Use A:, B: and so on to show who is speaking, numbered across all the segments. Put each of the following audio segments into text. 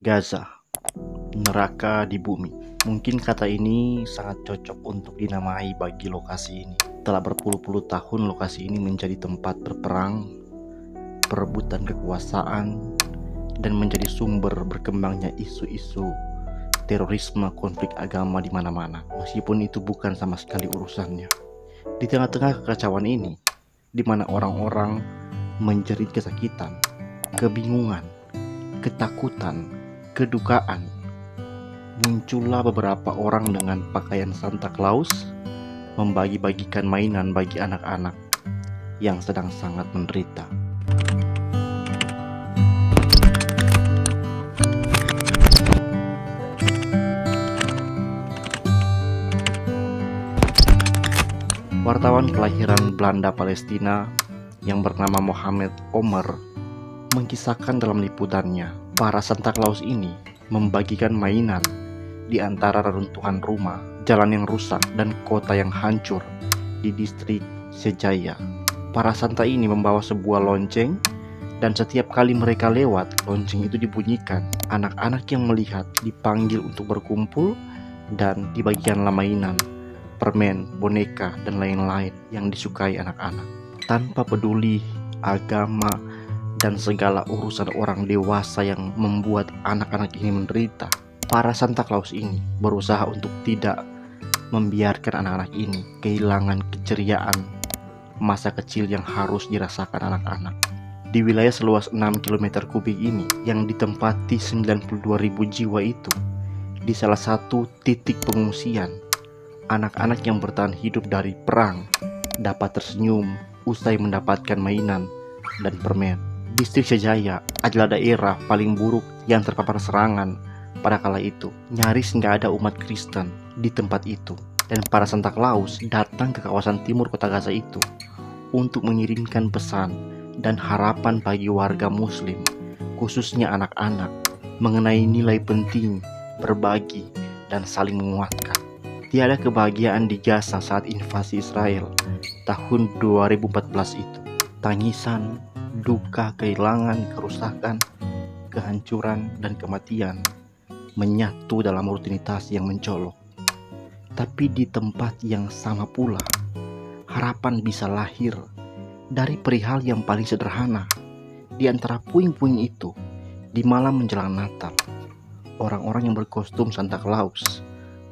A: Gaza, neraka di bumi. Mungkin kata ini sangat cocok untuk dinamai bagi lokasi ini. Telah berpuluh-puluh tahun lokasi ini menjadi tempat berperang, perebutan kekuasaan, dan menjadi sumber berkembangnya isu-isu terorisme, konflik agama di mana-mana. Meskipun itu bukan sama sekali urusannya. Di tengah-tengah kekacauan ini, di mana orang-orang menjerit kesakitan, kebingungan, ketakutan, kedukaan, muncullah beberapa orang dengan pakaian Santa Claus membagi-bagikan mainan bagi anak-anak yang sedang sangat menderita. Wartawan kelahiran Belanda Palestina yang bernama Mohammed Omar mengisahkan dalam liputannya, para Santa Claus ini membagikan mainan di antara reruntuhan rumah, jalan yang rusak, dan kota yang hancur di distrik Sejaya. Para Santa ini membawa sebuah lonceng, dan setiap kali mereka lewat, lonceng itu dibunyikan. Anak-anak yang melihat dipanggil untuk berkumpul dan dibagikanlah mainan, permen, boneka, dan lain-lain yang disukai anak-anak. Tanpa peduli agama dan segala urusan orang dewasa yang membuat anak-anak ini menderita, para Santa Claus ini berusaha untuk tidak membiarkan anak-anak ini kehilangan keceriaan masa kecil yang harus dirasakan anak-anak. Di wilayah seluas 6 km kubik ini yang ditempati 92.000 jiwa itu, di salah satu titik pengungsian, anak-anak yang bertahan hidup dari perang dapat tersenyum usai mendapatkan mainan dan permen. Distrik Sejaya adalah daerah paling buruk yang terpapar serangan pada kala itu. Nyaris nggak ada umat Kristen di tempat itu. Dan para Santa Claus datang ke kawasan timur kota Gaza itu untuk mengirimkan pesan dan harapan bagi warga Muslim, khususnya anak-anak, mengenai nilai penting berbagi dan saling menguatkan. Tiada kebahagiaan di Gaza saat invasi Israel tahun 2014 itu. Tangisan, duka, kehilangan, kerusakan, kehancuran, dan kematian menyatu dalam rutinitas yang mencolok. Tapi di tempat yang sama pula, harapan bisa lahir dari perihal yang paling sederhana. Di antara puing-puing itu, di malam menjelang Natal, orang-orang yang berkostum Santa Claus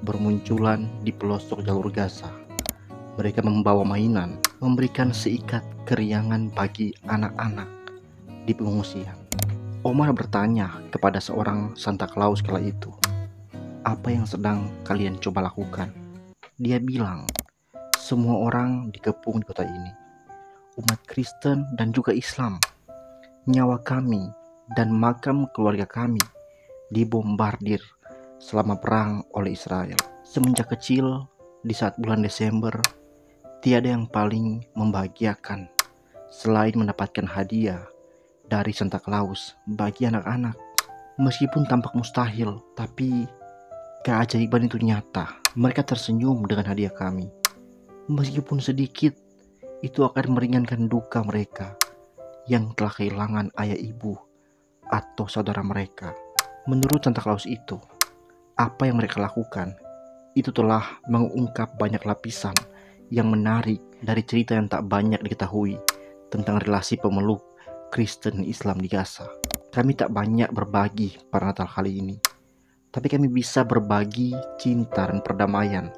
A: bermunculan di pelosok jalur Gaza. Mereka membawa mainan, memberikan seikat keriangan bagi anak-anak di pengungsian. Omar bertanya kepada seorang Santa Claus kala itu, "Apa yang sedang kalian coba lakukan?" Dia bilang, "Semua orang dikepung di kota ini, umat Kristen dan juga Islam. Nyawa kami dan makam keluarga kami dibombardir selama perang oleh Israel. Semenjak kecil, di saat bulan Desember, tiada yang paling membahagiakan selain mendapatkan hadiah dari Santa Claus bagi anak-anak. Meskipun tampak mustahil, tapi keajaiban itu nyata. Mereka tersenyum dengan hadiah kami. Meskipun sedikit, itu akan meringankan duka mereka yang telah kehilangan ayah ibu atau saudara mereka." Menurut Santa Claus itu, apa yang mereka lakukan itu telah mengungkap banyak lapisan yang menarik dari cerita yang tak banyak diketahui tentang relasi pemeluk Kristen dan Islam di Gaza. Kami tak banyak berbagi pada Natal kali ini, tapi kami bisa berbagi cinta dan perdamaian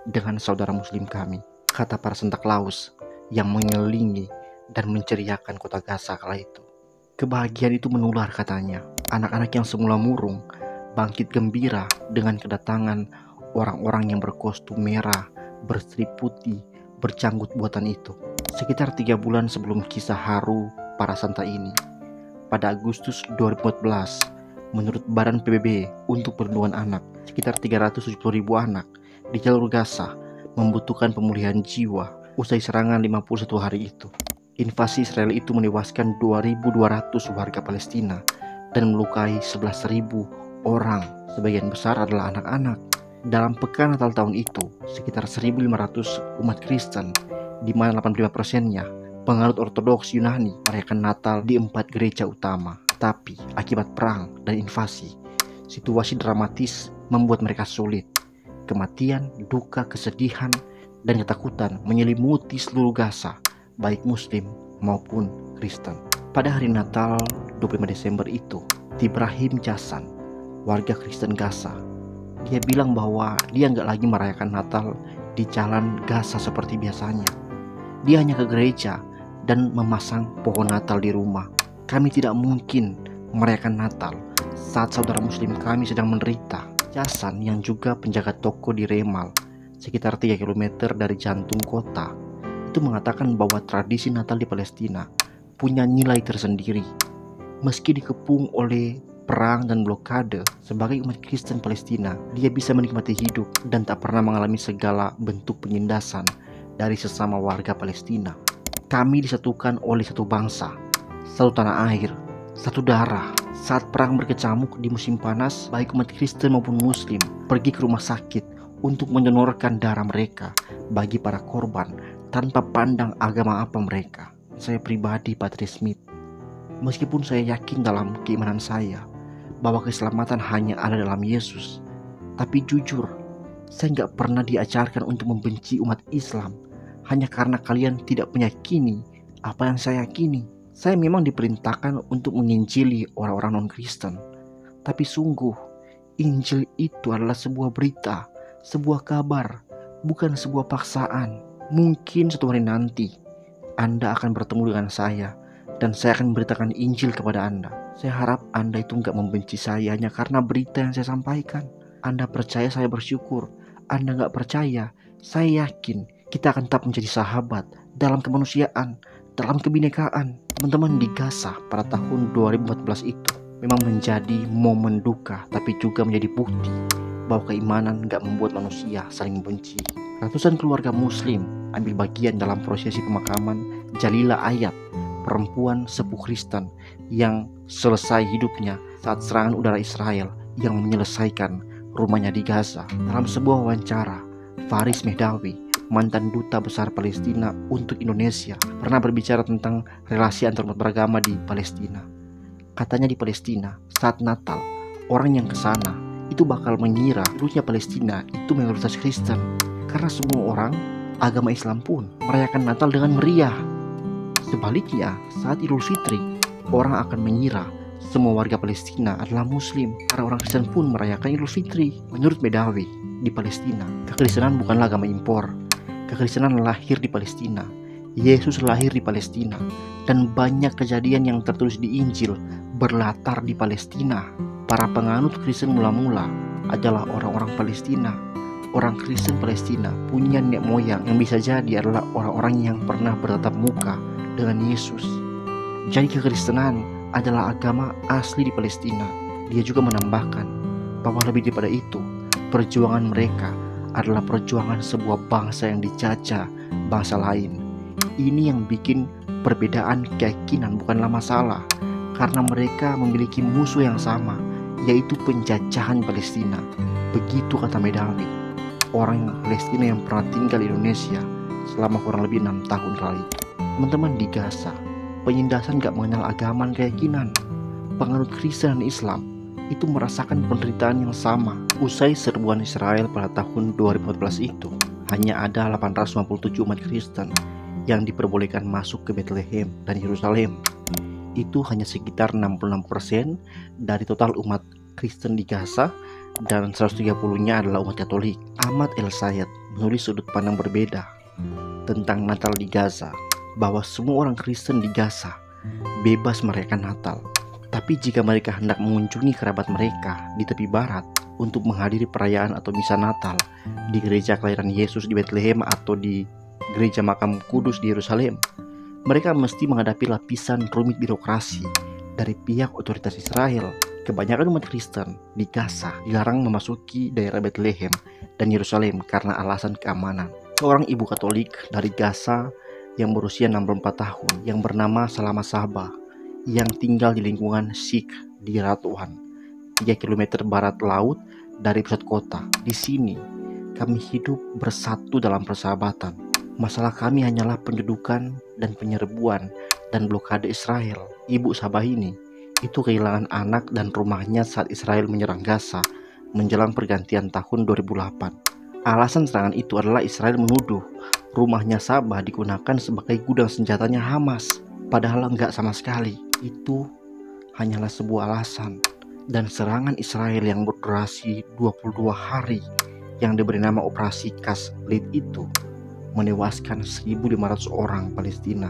A: dengan saudara Muslim kami, kata para Santa Claus yang mengelilingi dan menceriakan kota Gaza kala itu. Kebahagiaan itu menular, katanya. Anak-anak yang semula murung bangkit gembira dengan kedatangan orang-orang yang berkostum merah, berstrip putih, bercanggut buatan itu. Sekitar 3 bulan sebelum kisah haru para Santa ini, pada Agustus 2014, menurut Badan PBB untuk Perlindungan Anak, sekitar 370.000 anak di jalur Gaza membutuhkan pemulihan jiwa usai serangan 51 hari itu. Invasi Israel itu menewaskan 2.200 warga Palestina dan melukai 11.000 orang, sebagian besar adalah anak-anak. Dalam pekan Natal tahun itu, sekitar 1.500 umat Kristen, di mana 85%-nya penganut Ortodoks Yunani, merayakan Natal di 4 gereja utama. Tapi akibat perang dan invasi, Situasi dramatis membuat mereka sulit. Kematian, duka, kesedihan, dan ketakutan menyelimuti seluruh Gaza, baik Muslim maupun Kristen. Pada hari Natal 25 Desember itu, Ibrahim Jasan, warga Kristen Gaza, dia bilang bahwa dia nggak lagi merayakan Natal di jalan Gaza seperti biasanya. Dia hanya ke gereja dan memasang pohon Natal di rumah. Kami tidak mungkin merayakan Natal saat saudara Muslim kami sedang menderita. Jasan yang juga penjaga toko di Remal, sekitar 3 km dari jantung kota, itu mengatakan bahwa tradisi Natal di Palestina punya nilai tersendiri. Meski dikepung oleh perang dan blokade, sebagai umat Kristen Palestina, dia bisa menikmati hidup dan tak pernah mengalami segala bentuk penindasan dari sesama warga Palestina. Kami disatukan oleh satu bangsa, satu tanah air, satu darah. Saat perang berkecamuk di musim panas, baik umat Kristen maupun Muslim pergi ke rumah sakit untuk mendonorkan darah mereka bagi para korban tanpa pandang agama apa mereka. Saya pribadi, Patrick Smith, meskipun saya yakin dalam keimanan saya bahwa keselamatan hanya ada dalam Yesus, tapi jujur, saya nggak pernah diajarkan untuk membenci umat Islam hanya karena kalian tidak meyakini apa yang saya yakini. Saya memang diperintahkan untuk menginjili orang-orang non-Kristen, tapi sungguh, Injil itu adalah sebuah berita, sebuah kabar, bukan sebuah paksaan. Mungkin suatu hari nanti Anda akan bertemu dengan saya, dan saya akan memberitakan Injil kepada Anda. Saya harap Anda itu nggak membenci saya hanya karena berita yang saya sampaikan. Anda percaya, saya bersyukur. Anda nggak percaya, saya yakin kita akan tetap menjadi sahabat dalam kemanusiaan, dalam kebinekaan. Teman-teman, di Gaza pada tahun 2014 itu memang menjadi momen duka, tapi juga menjadi bukti bahwa keimanan gak membuat manusia saling benci. Ratusan keluarga Muslim ambil bagian dalam prosesi pemakaman Jalila Ayat, perempuan sepuh Kristen yang selesai hidupnya saat serangan udara Israel yang menyelesaikan rumahnya di Gaza. Dalam sebuah wawancara, Faris Mehdawi, mantan duta besar Palestina untuk Indonesia, pernah berbicara tentang relasi antar umat beragama di Palestina. Katanya di Palestina, saat Natal, orang yang ke sana itu bakal mengira dulunya Palestina itu mayoritas Kristen, karena semua orang agama Islam pun merayakan Natal dengan meriah. Sebaliknya, saat Idul Fitri, orang akan mengira semua warga Palestina adalah Muslim, karena orang Kristen pun merayakan Idul Fitri. Menurut Bedawi, di Palestina, kekristenan bukanlah agama impor. Kekristenan lahir di Palestina. Yesus lahir di Palestina, dan banyak kejadian yang tertulis di Injil berlatar di Palestina. Para penganut Kristen mula-mula adalah orang-orang Palestina. Orang Kristen Palestina punya nenek moyang yang bisa jadi adalah orang-orang yang pernah bertatap muka dengan Yesus. Jadi kekristenan adalah agama asli di Palestina. Dia juga menambahkan bahwa lebih daripada itu, perjuangan mereka adalah perjuangan sebuah bangsa yang dijajah bangsa lain. Ini yang bikin perbedaan keyakinan bukanlah masalah, karena mereka memiliki musuh yang sama, yaitu penjajahan Palestina. Begitu kata Medawi, orang Palestina yang pernah tinggal di Indonesia selama kurang lebih 6 tahun kala itu. Teman-teman, di Gaza, penindasan gak mengenal agama dan keyakinan. Penganut Kristen dan Islam itu merasakan penderitaan yang sama. Usai serbuan Israel pada tahun 2014 itu, hanya ada 857 umat Kristen yang diperbolehkan masuk ke Bethlehem dan Yerusalem. Itu hanya sekitar 66% dari total umat Kristen di Gaza, dan 130-nya adalah umat Katolik. Ahmad El-Sayed menulis sudut pandang berbeda tentang Natal di Gaza, bahwa semua orang Kristen di Gaza bebas merayakan Natal. Tapi jika mereka hendak mengunjungi kerabat mereka di tepi barat untuk menghadiri perayaan atau misa Natal di gereja kelahiran Yesus di Bethlehem atau di gereja makam Kudus di Yerusalem, mereka mesti menghadapi lapisan rumit birokrasi dari pihak otoritas Israel. Kebanyakan umat Kristen di Gaza dilarang memasuki daerah Bethlehem dan Yerusalem karena alasan keamanan. Seorang ibu Katolik dari Gaza yang berusia 64 tahun yang bernama Salama Sahba, yang tinggal di lingkungan Sikh di Ratuan, 3 km barat laut dari pusat kota. Di sini, kami hidup bersatu dalam persahabatan. Masalah kami hanyalah pendudukan dan penyerbuan dan blokade Israel. Ibu Sabah ini itu kehilangan anak dan rumahnya saat Israel menyerang Gaza menjelang pergantian tahun 2008. Alasan serangan itu adalah Israel menuduh rumahnya Sabah digunakan sebagai gudang senjatanya Hamas. Padahal enggak sama sekali. Itu hanyalah sebuah alasan. Dan serangan Israel yang berdurasi 22 hari yang diberi nama Operasi Kaslit itu menewaskan 1.500 orang Palestina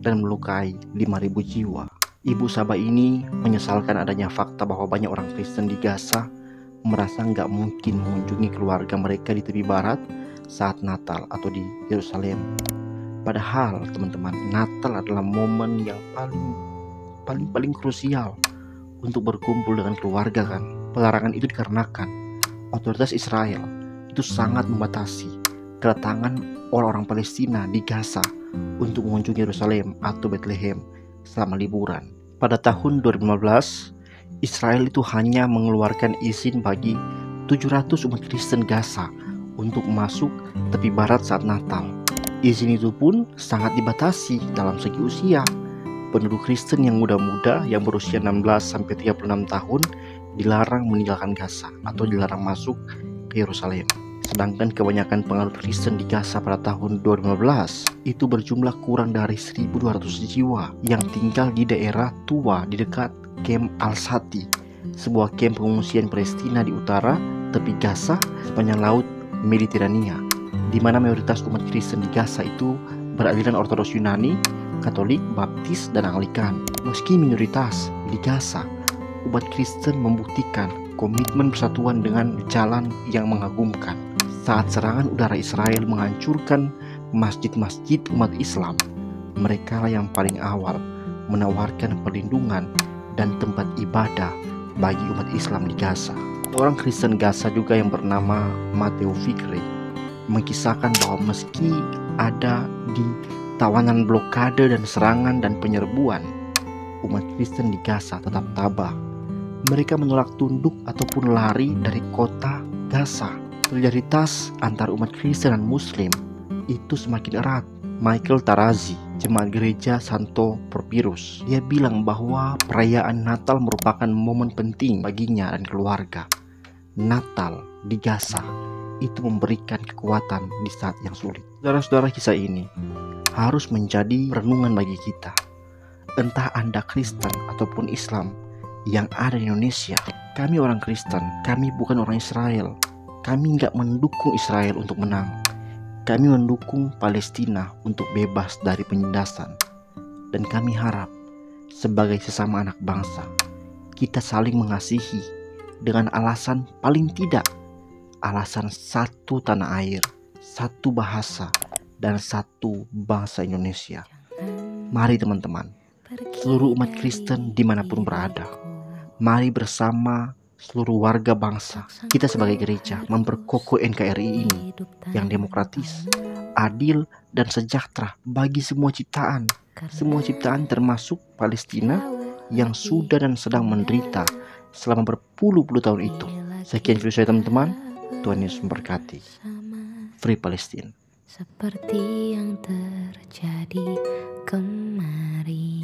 A: dan melukai 5.000 jiwa. Ibu Sabah ini menyesalkan adanya fakta bahwa banyak orang Kristen di Gaza merasa nggak mungkin mengunjungi keluarga mereka di tepi barat saat Natal atau di Yerusalem. Padahal teman-teman, Natal adalah momen yang paling krusial untuk berkumpul dengan keluarga kan. Pelarangan itu dikarenakan otoritas Israel itu sangat membatasi kedatangan orang-orang Palestina di Gaza untuk mengunjungi Yerusalem atau Bethlehem selama liburan. Pada tahun 2015, Israel itu hanya mengeluarkan izin bagi 700 umat Kristen Gaza untuk masuk tepi barat saat Natal. Izin itu pun sangat dibatasi dalam segi usia. Penduduk Kristen yang muda-muda yang berusia 16-36 tahun dilarang meninggalkan Gaza atau dilarang masuk ke Yerusalem. Sedangkan kebanyakan penganut Kristen di Gaza pada tahun 2015 itu berjumlah kurang dari 1.200 jiwa yang tinggal di daerah tua di dekat Kem Al-Shati, sebuah kem pengungsian Palestina di utara tepi Gaza sepanjang laut Mediterania, di mana mayoritas umat Kristen di Gaza itu beraliran Ortodoks Yunani, Katolik, Baptis, dan Anglikan. Meski minoritas di Gaza, umat Kristen membuktikan komitmen persatuan dengan jalan yang mengagumkan. Saat serangan udara Israel menghancurkan masjid-masjid umat Islam, mereka yang paling awal menawarkan perlindungan dan tempat ibadah bagi umat Islam di Gaza. Orang Kristen Gaza juga yang bernama Matteo Fikri mengisahkan bahwa meski ada di tawanan blokade dan serangan dan penyerbuan, umat Kristen di Gaza tetap tabah. Mereka menolak tunduk ataupun lari dari kota Gaza. Solidaritas antar umat Kristen dan Muslim itu semakin erat. Michael Tarazi, jemaat gereja Santo Porpirus, dia bilang bahwa perayaan Natal merupakan momen penting baginya dan keluarga. Natal di Gaza itu memberikan kekuatan di saat yang sulit. Saudara-saudara, kisah ini harus menjadi renungan bagi kita. Entah Anda Kristen ataupun Islam yang ada di Indonesia, kami orang Kristen, kami bukan orang Israel. Kami nggak mendukung Israel untuk menang. Kami mendukung Palestina untuk bebas dari penindasan. Dan kami harap sebagai sesama anak bangsa, kita saling mengasihi dengan alasan paling tidak, alasan satu tanah air, satu bahasa, dan satu bangsa Indonesia. Mari teman-teman, seluruh umat Kristen dimanapun berada, mari bersama seluruh warga bangsa, kita sebagai gereja memperkokoh NKRI ini yang demokratis, adil, dan sejahtera bagi semua ciptaan. Semua ciptaan termasuk Palestina yang sudah dan sedang menderita selama berpuluh-puluh tahun itu. Sekian video saya teman-teman, Tuhan Yesus memberkati. Free Palestine.
B: Seperti yang terjadi kemarin.